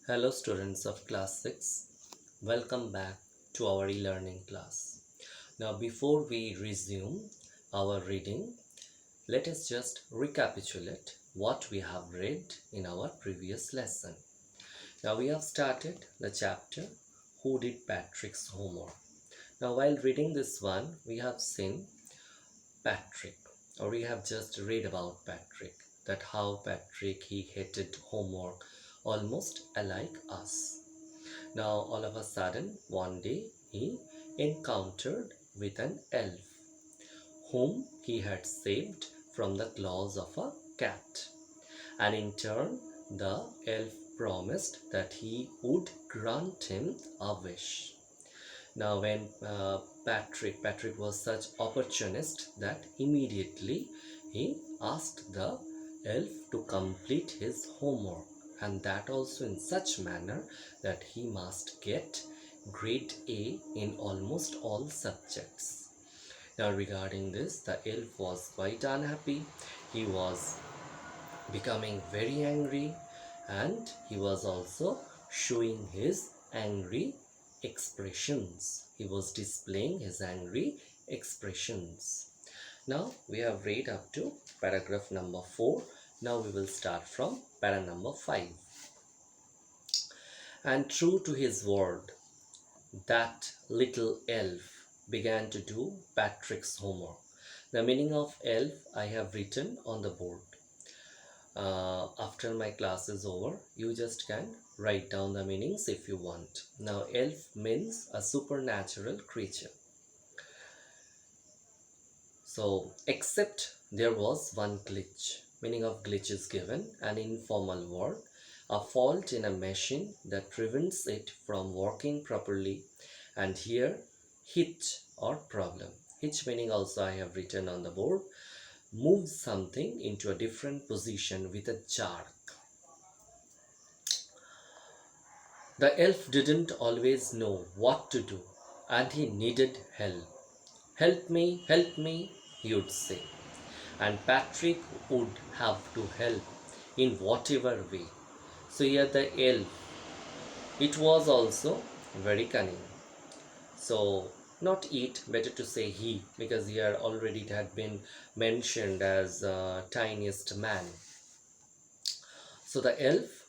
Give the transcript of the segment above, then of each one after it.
Hello students of class 6, welcome back to our e-learning class. Now before we resume our reading, let us just recapitulate what we have read in our previous lesson. Now we have started the chapter Who Did Patrick's Homework. Now while reading this one, we have seen Patrick, or we have just read about Patrick, that how Patrick he hated homework almost alike us. Now all of a sudden one day he encountered with an elf whom he had saved from the claws of a cat, and in turn the elf promised that he would grant him a wish. Now when Patrick was such opportunist that immediately he asked the elf to complete his homework, and that also in such manner that he must get grade A in almost all subjects. Now regarding this, the elf was quite unhappy. He was becoming very angry, and he was also showing his angry expressions. He was displaying his angry expressions. Now we have read up to paragraph number 4. Now we will start from para number 5. And true to his word, that little elf began to do Patrick's homework. The meaning of elf I have written on the board. After my class is over, you just can write down the meanings if you want. Now elf means a supernatural creature. So except there was one glitch. Meaning of glitch is given, an informal word, a fault in a machine that prevents it from working properly, and here hitch or problem. Hitch meaning also I have written on the board. Move something into a different position with a jerk. The elf didn't always know what to do, and he needed help. Help me, he would say. And Patrick would have to help in whatever way. So here the elf, it was also very cunning. So not it, better to say he, because here already it had been mentioned as tiniest man. So the elf,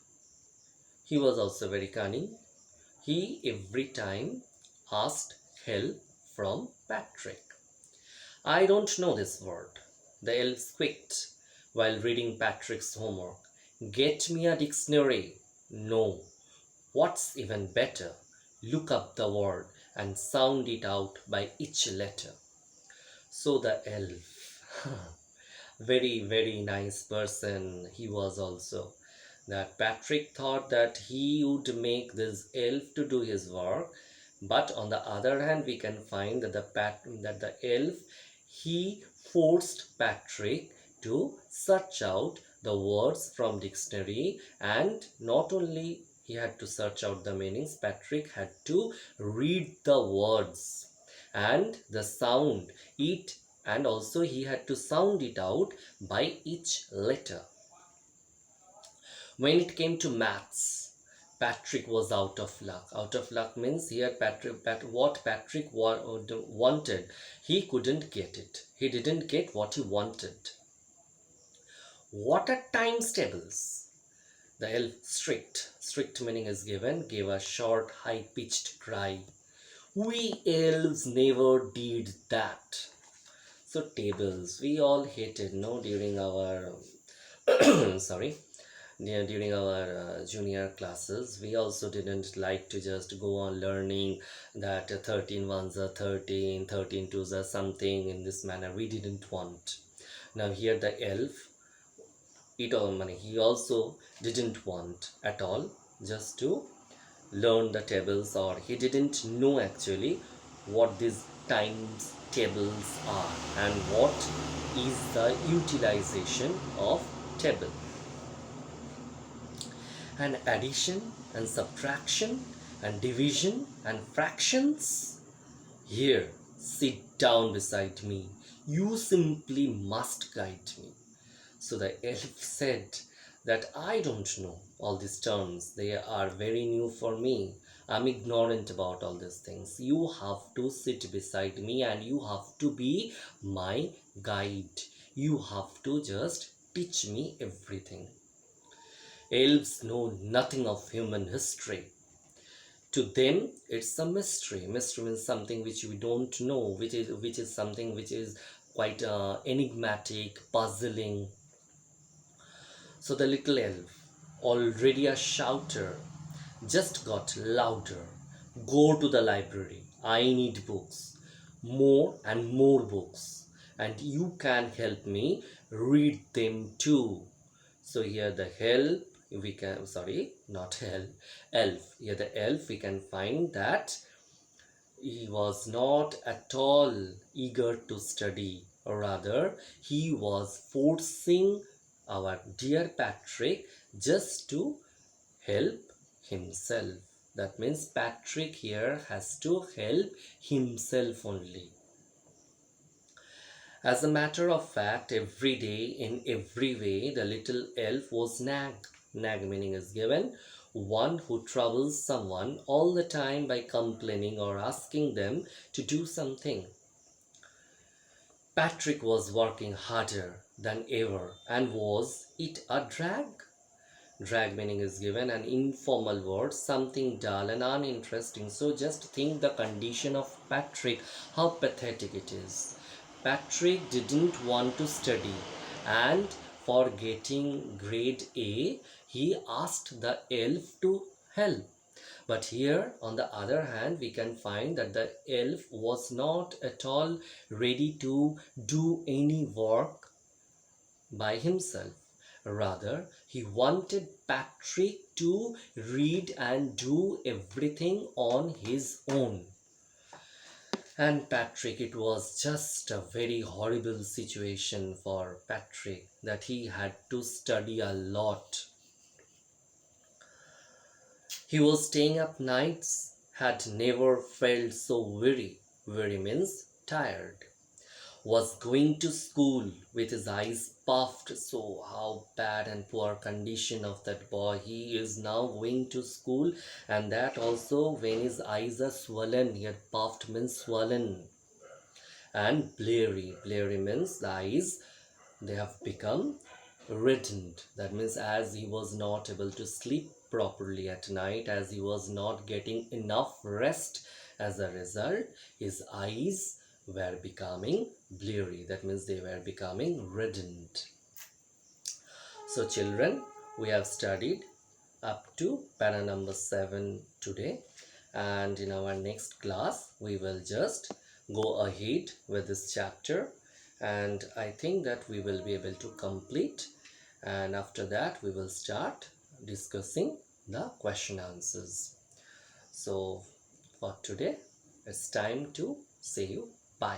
he was also very cunning. He every time asked help from Patrick. I don't know this word, the elf squeaked while reading Patrick's homework. Get me a dictionary. No. What's even better, look up the word and sound it out by each letter. So the elf, very nice person he was also, that Patrick thought that he would make this elf to do his work, but on the other hand we can find that the elf, he forced Patrick to search out the words from dictionary, and not only he had to search out the meanings, Patrick had to read the words and the sound it, and also he had to sound it out by each letter. When it came to maths, Patrick was out of luck. Out of luck means here what Patrick wanted, he couldn't get it. He didn't get what he wanted. What are times tables? The elf strict meaning is given, gave a short, high-pitched cry. We elves never did that. So tables, we all hated, no, during our sorry, during our junior classes. We also didn't like to just go on learning that 13 ones are 13, 13 twos are something in this manner. We didn't want. Now here the elf, he also didn't want at all just to learn the tables, or he didn't know actually what these times tables are and what is the utilization of table. And addition and subtraction and division and fractions. Here, sit down beside me. You simply must guide me. So the elf said that I don't know all these terms. They are very new for me. I'm ignorant about all these things. You have to sit beside me and you have to be my guide. You have to just teach me everything. Elves know nothing of human history. To them, it's a mystery. Mystery means something which we don't know, which is something which is quite enigmatic, puzzling. So the little elf, already a shouter, just got louder. Go to the library. I need books. More and more books. And you can help me read them too. So here the help, we can, sorry, not help, elf. Here the elf, we can find that he was not at all eager to study, or rather, he was forcing our dear Patrick just to help himself. That means Patrick here has to help himself only. As a matter of fact, every day, in every way, the little elf was nag. Nag meaning is given one who troubles someone all the time by complaining or asking them to do something. Patrick was working harder than ever, and was it a drag? Drag meaning is given an informal word, something dull and uninteresting. So just think the condition of Patrick, how pathetic it is. Patrick didn't want to study, and for getting grade A, he asked the elf to help. But here, on the other hand, we can find that the elf was not at all ready to do any work by himself. Rather, he wanted Patrick to read and do everything on his own. And Patrick, it was just a very horrible situation for Patrick that he had to study a lot. He was staying up nights, had never felt so weary. Weary means tired. Was going to school with his eyes puffed. So how bad and poor condition of that boy. He is now going to school, and that also when his eyes are swollen. Here puffed means swollen. And bleary. Bleary means the eyes, they have become reddened. That means as he was not able to sleep properly at night, as he was not getting enough rest, as a result his eyes were becoming bleary. That means they were becoming reddened. So children, we have studied up to para number 7 today, and in our next class we will just go ahead with this chapter, and I think that we will be able to complete, and after that we will start discussing the question answers. So for today, it's time to say you bye.